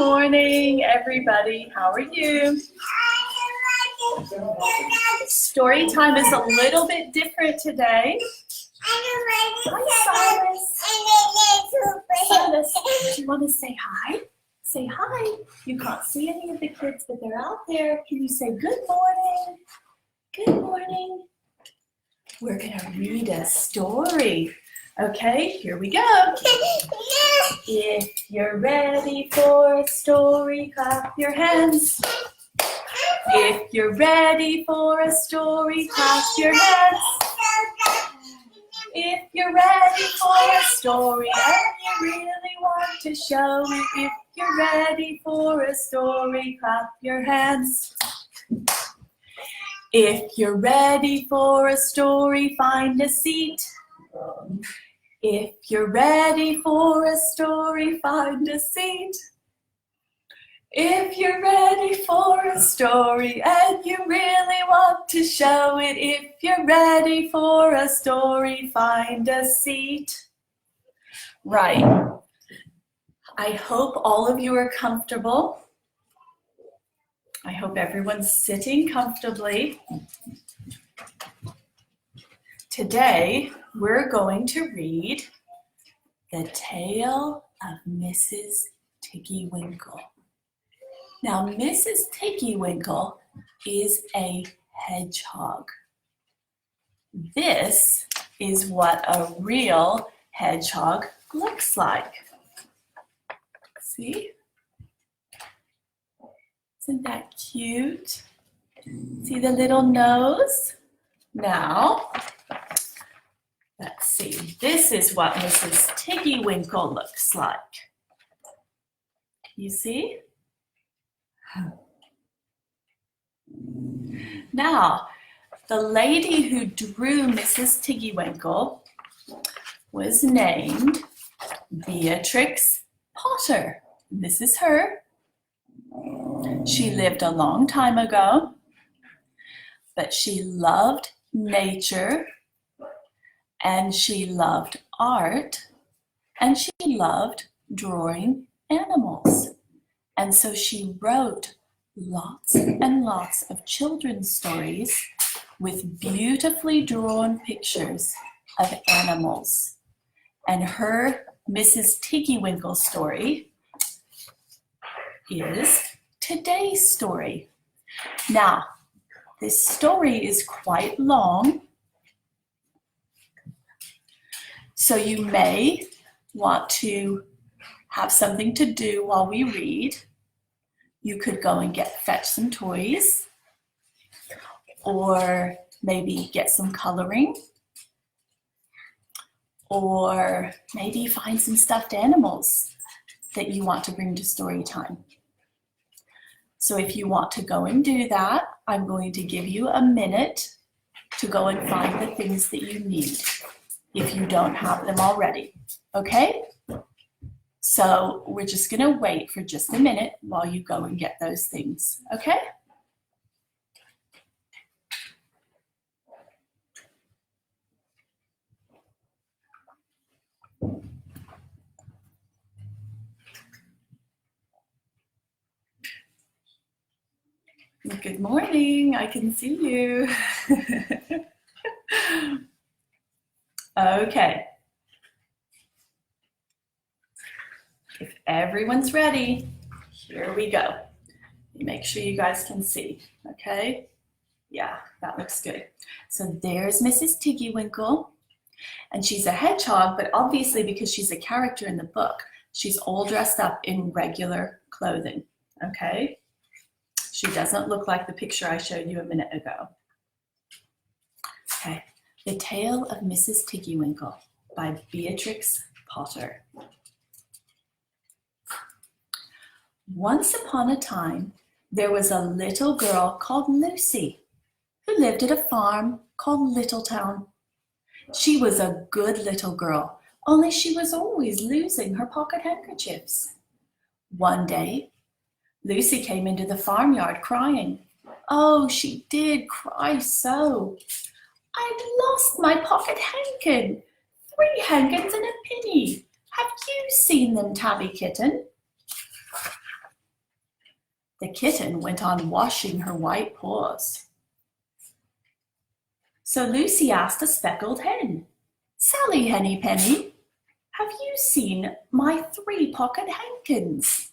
morning, everybody. How are you? Story time is a little bit different today. Hi, Silas. Silas, do you want to say hi? Say hi. You can't see any of the kids, but they're out there. Can you say good morning? Good morning. We're going to read a story. Okay, here we go. If you're ready for a story, clap your hands. If you're ready for a story, clap your hands. If you're ready for a story and you really want to show it, if you're ready for a story, clap your hands. If you're ready for a story, find a seat. If you're ready for a story, find a seat. If you're ready for a story and you really want to show it, if you're ready for a story, find a seat. Right. I hope all of you are comfortable. I hope everyone's sitting comfortably. Today, we're going to read The Tale of Mrs. Tiggy-Winkle. Now, Mrs. Tiggy-Winkle is a hedgehog. This is what a real hedgehog looks like. See? Isn't that cute? See the little nose? Now, let's see. This is what Mrs. Tiggy-Winkle looks like. You see? Now, the lady who drew Mrs. Tiggy-Winkle was named Beatrix Potter. This is her. She lived a long time ago, but she loved nature, and she loved art, and she loved drawing animals. And so she wrote lots and lots of children's stories with beautifully drawn pictures of animals. And her Mrs. Tiggy-Winkle story is today's story. Now, this story is quite long, so you may want to have something to do while we read. You could go and fetch some toys, or maybe get some coloring, or maybe find some stuffed animals that you want to bring to story time. So if you want to go and do that, I'm going to give you a minute to go and find the things that you need if you don't have them already, okay? So we're just going to wait for just a minute while you go and get those things, okay? Good morning, I can see you. Okay. If everyone's ready, here we go. Make sure you guys can see, okay? Yeah, that looks good. So there's Mrs. Tiggy-Winkle, and she's a hedgehog, but obviously because she's a character in the book, she's all dressed up in regular clothing, okay? She doesn't look like the picture I showed you a minute ago. Okay, The Tale of Mrs. Tiggy-Winkle by Beatrix Potter. Once upon a time, there was a little girl called Lucy who lived at a farm called Littletown. She was a good little girl, only she was always losing her pocket handkerchiefs. One day, Lucy came into the farmyard crying. Oh, she did cry so. I've lost my pocket hankin. 3 hankins and a penny. Have you seen them, Tabby Kitten? The kitten went on washing her white paws. So Lucy asked a speckled hen, "Sally Henny Penny, have you seen my 3 pocket hankins?"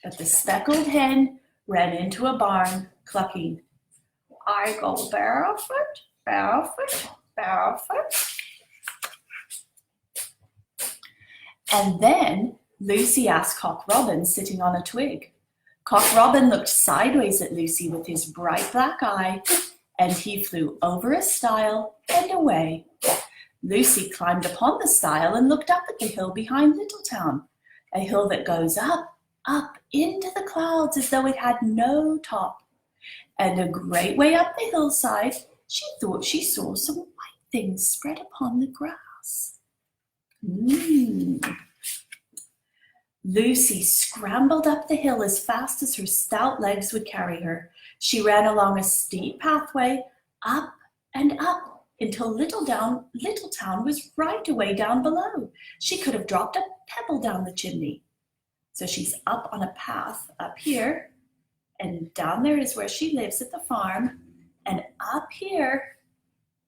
But the speckled hen ran into a barn, clucking, "I go barefoot, barefoot, barefoot." And then Lucy asked Cock Robin, sitting on a twig. Cock Robin looked sideways at Lucy with his bright black eye, and he flew over a stile and away. Lucy climbed upon the stile and looked up at the hill behind Littletown, a hill that goes up, up into the clouds as though it had no top. And a great way up the hillside, she thought she saw some white things spread upon the grass. Lucy scrambled up the hill as fast as her stout legs would carry her. She ran along a steep pathway, up and up, until Littletown was right away down below. She could have dropped a pebble down the chimney. So she's up on a path up here, and down there is where she lives at the farm, and up here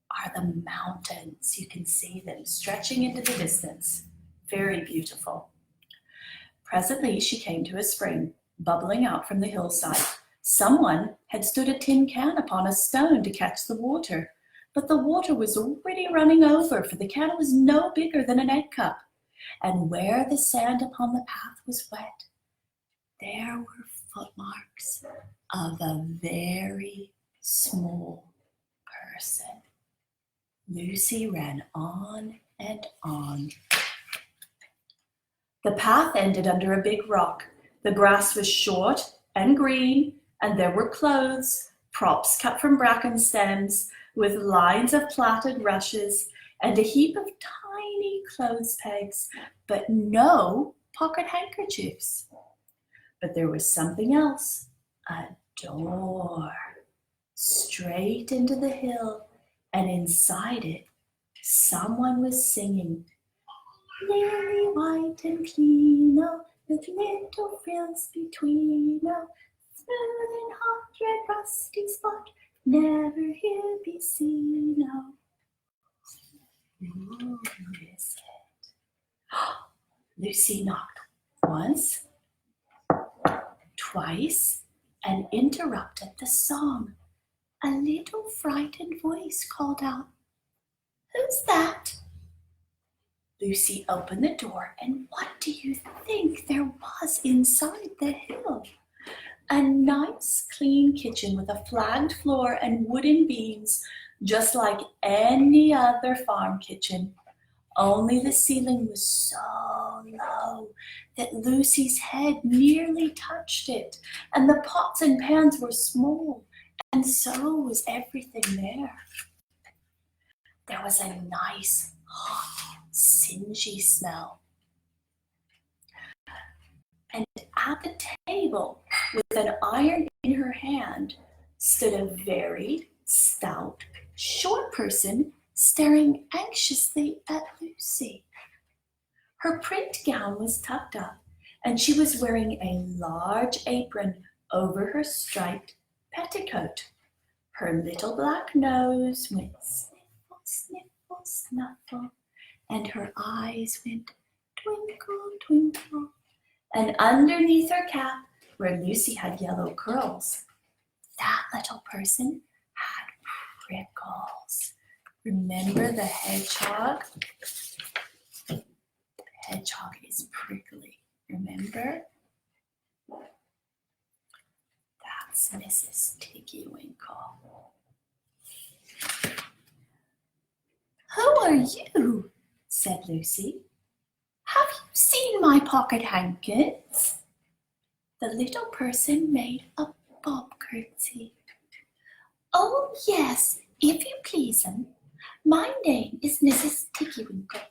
are the mountains. You can see them stretching into the distance. Very beautiful. Presently she came to a spring, bubbling out from the hillside. Someone had stood a tin can upon a stone to catch the water, but the water was already running over, for the can was no bigger than an egg cup. And where the sand upon the path was wet, there were footmarks of a very small person. Lucy ran on and on. The path ended under a big rock. The grass was short and green, and there were clothes, props cut from bracken stems, with lines of plaited rushes, and a heap of tiny clothes pegs, but no pocket handkerchiefs. But there was something else, a door, straight into the hill, and inside it, someone was singing, "Lily white and clean, oh, with little frills between, oh, smooth and hot, red rusty spot, never here be seen, oh." Who is it? Lucy knocked once, twice, and interrupted the song. A little frightened voice called out, "Who's that?" Lucy opened the door, and what do you think there was inside the hill? A nice clean kitchen with a flagged floor and wooden beams, just like any other farm kitchen. Only the ceiling was so low that Lucy's head nearly touched it, and the pots and pans were small, and so was everything there. There was a nice, hot, singy smell. And at the table, with an iron in her hand, stood a very stout, short person staring anxiously at Lucy. Her print gown was tucked up, and she was wearing a large apron over her striped petticoat. Her little black nose went sniffle, sniffle, snuffle, and her eyes went twinkle, twinkle. And underneath her cap, where Lucy had yellow curls, that little person had prickles. Remember the hedgehog? The hedgehog is prickly, remember? That's Mrs. Tiggy-Winkle. "Who are you?" said Lucy. "Have you seen my pocket hankins?" The little person made a bob curtsy. "Oh yes, if you please'm. My name is Mrs. Tiggy-Winkle.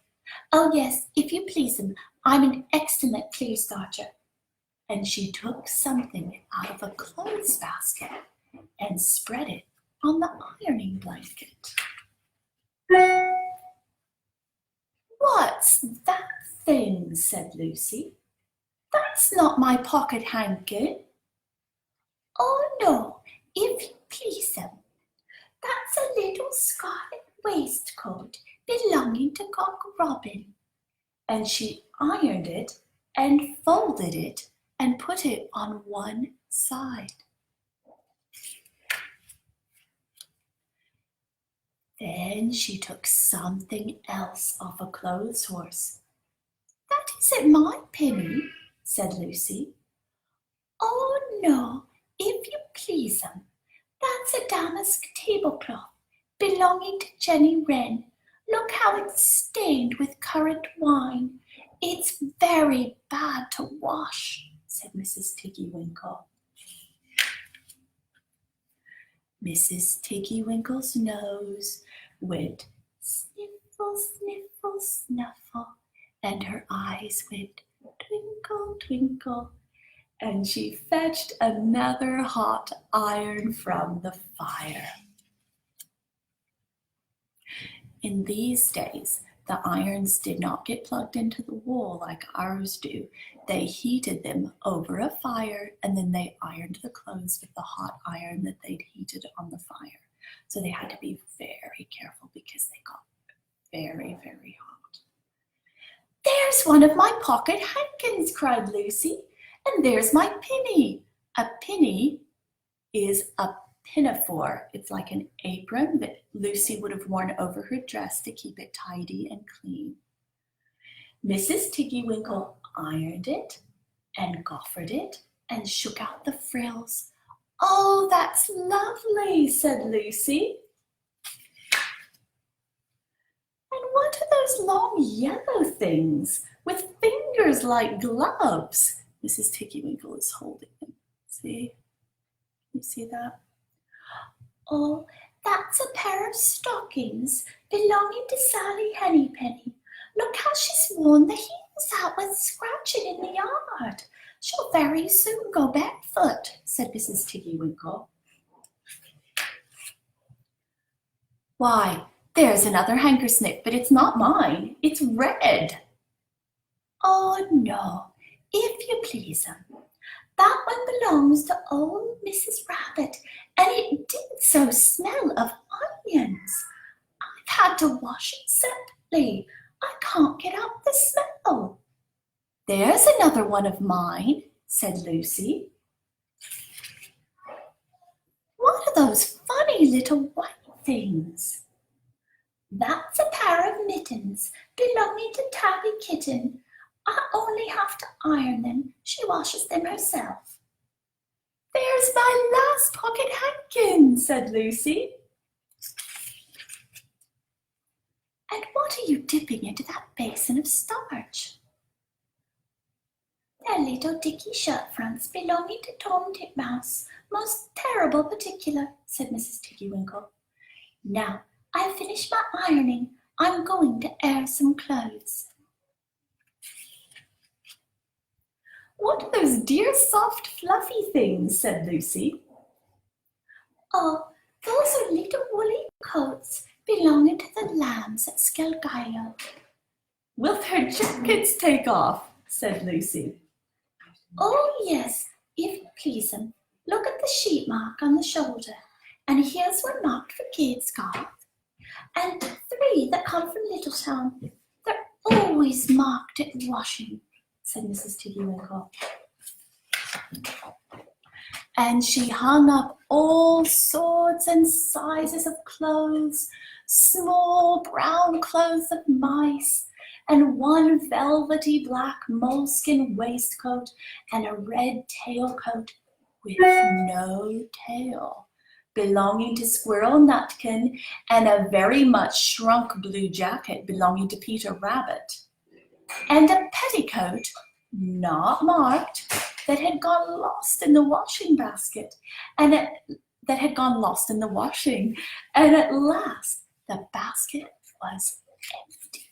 Oh yes, if you please'm, I'm an excellent clear starcher." And she took something out of a clothes basket and spread it on the ironing blanket. "What's that thing?" said Lucy. "That's not my pocket hankin." "Oh no, if you please, that's a little scarlet waistcoat belonging to Cock Robin." And she ironed it and folded it and put it on one side. Then she took something else off a clothes horse. "That isn't my penny," said Lucy. "Oh no, if you please, that's a damask tablecloth belonging to Jenny Wren. Look how it's stained with currant wine. It's very bad to wash," said Mrs. Tiggy-Winkle. Mrs. Tiggy-Winkle's nose went sniffle, sniffle, snuffle, and her eyes went twinkle, twinkle, and she fetched another hot iron from the fire. In these days, the irons did not get plugged into the wall like ours do. They heated them over a fire, and then they ironed the clothes with the hot iron that they'd heated on the fire. So they had to be very careful because they got very, very hot. "There's one of my pocket handkins," cried Lucy, "and there's my pinny." A pinny is a pinafore. It's like an apron that Lucy would have worn over her dress to keep it tidy and clean. Mrs. Tiggy-Winkle ironed it and goffered it and shook out the frills. "Oh, that's lovely," said Lucy. "And what are those long yellow things with fingers like gloves?" Mrs. Tiggy-Winkle is holding them. See? You see that? "Oh, that's a pair of stockings belonging to Sally Hennypenny. Look how she's worn the heels out with scratching in the yard. She'll very soon go barefoot," said Mrs. Tiggy-Winkle. "Why, there's another handkersniff, but it's not mine. It's red." "Oh no, if you please, that one belongs to old Mrs. Rabbit, and it did so smell of onions. I've had to wash it separately. I can't get up the smell." "There's another one of mine," said Lucy. "What are those funny little white things?" "That's a pair of mittens belonging to Tabby Kitten. I only have to iron them. She washes them herself." "There's my last pocket handkin," said Lucy. "And what are you dipping into that basin of starch?" "They're little dicky shirt fronts belonging to Tom Titmouse. Most terrible particular," said Mrs. Tiggy-Winkle. "Now I've finished my ironing. I'm going to air some clothes." "What are those dear soft fluffy things?" said Lucy. "Oh, those are little woolly coats belonging to the lambs at Skelgilo." "Will their jackets take off?" said Lucy. "Oh yes, if you please 'em. Look at the sheet mark on the shoulder, and here's one marked for kids' scarf, and 3 that come from Littletown. They're always marked at washing," said Mrs. Tiggy-Winkle. And she hung up all sorts and sizes of clothes, small brown clothes of mice, and one velvety black moleskin waistcoat, and a red tailcoat with no tail, belonging to Squirrel Nutkin, and a very much shrunk blue jacket belonging to Peter Rabbit, and a petticoat, not marked, that had gone lost in the washing basket, and that had gone lost in the washing, and at last the basket was empty.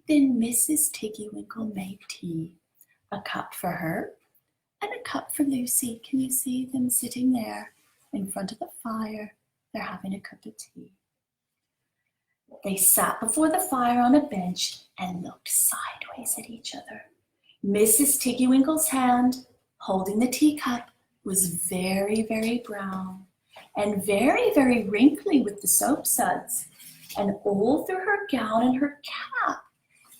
Then Mrs. Tiggy-Winkle made tea, a cup for her and a cup for Lucy. Can you see them sitting there in front of the fire? They're having a cup of tea. They sat before the fire on a bench and looked sideways at each other. Mrs. Tiggy-Winkle's hand, holding the teacup, was very, very brown and very, very wrinkly with the soap suds. And all through her gown and her cap,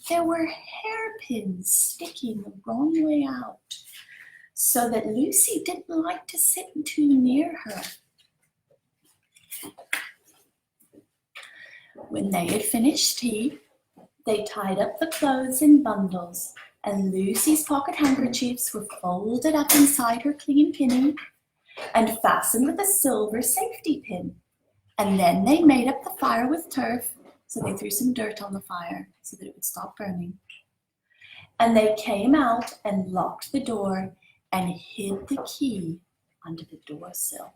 there were hairpins sticking the wrong way out, so that Lucy didn't like to sit too near her. When they had finished tea, they tied up the clothes in bundles, and Lucy's pocket handkerchiefs were folded up inside her clean pinny and fastened with a silver safety pin. And then they made up the fire with turf, so they threw some dirt on the fire so that it would stop burning. And they came out and locked the door and hid the key under the door sill.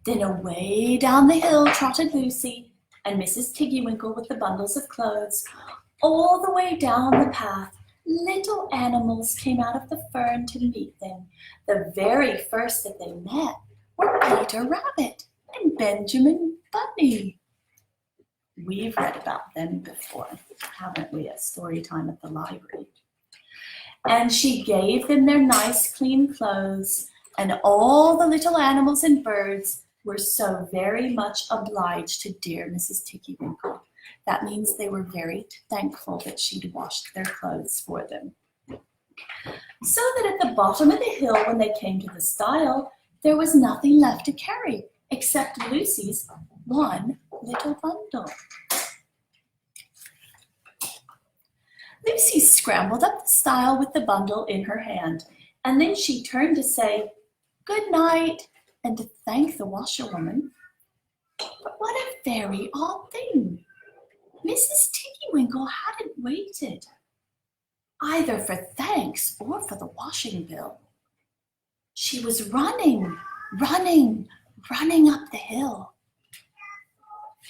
Then away down the hill trotted Lucy and Mrs. Tiggy-Winkle with the bundles of clothes. All the way down the path, little animals came out of the fern to meet them. The very first that they met were Peter Rabbit and Benjamin Bunny. We've read about them before, haven't we, at Storytime at the library? And she gave them their nice clean clothes, and all the little animals and birds were so very much obliged to dear Mrs. Tiggy-Winkle. That means they were very thankful that she'd washed their clothes for them. So that at the bottom of the hill, when they came to the stile, there was nothing left to carry except Lucy's one little bundle. Lucy scrambled up the stile with the bundle in her hand, and then she turned to say good night and to thank the washerwoman. But what a very odd thing! Mrs. Tiggy-Winkle hadn't waited either for thanks or for the washing bill. She was running up the hill.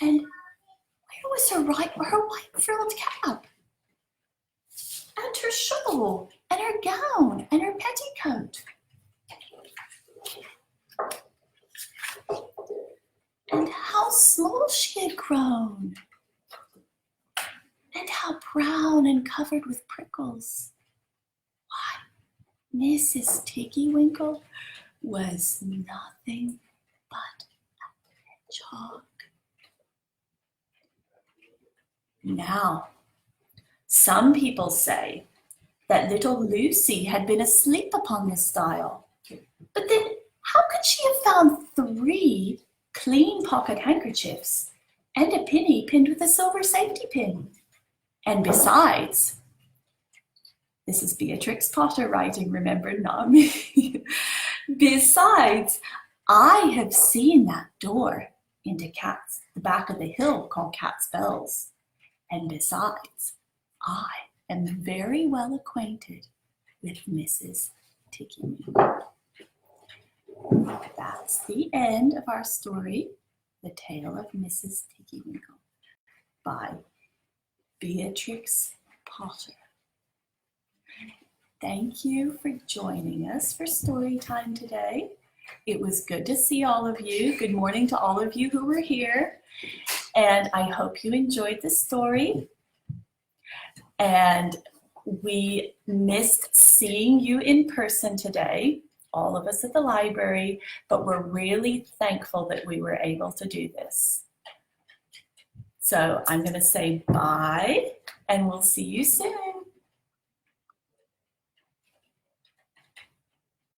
And where was her white frilled cap? And her shawl, and her gown, and her petticoat? And how small she had grown! And how brown and covered with prickles. Why, Mrs. Tiggy-Winkle was nothing but a hedgehog. Now, some people say that little Lucy had been asleep upon the stile. But then how could she have found 3 clean pocket handkerchiefs and a penny pinned with a silver safety pin? And besides, this is Beatrix Potter writing, remember, not me. Besides, I have seen that door into the back of the hill called Cat's Bells. And besides, I am very well acquainted with Mrs. Tiggy-Winkle. That's the end of our story, The Tale of Mrs. Tiggy-Winkle by Beatrix Potter. Thank you for joining us for story time today. It was good to see all of you. Good morning to all of you who were here. And I hope you enjoyed the story. And we missed seeing you in person today, all of us at the library, but we're really thankful that we were able to do this. So I'm going to say bye, and we'll see you soon.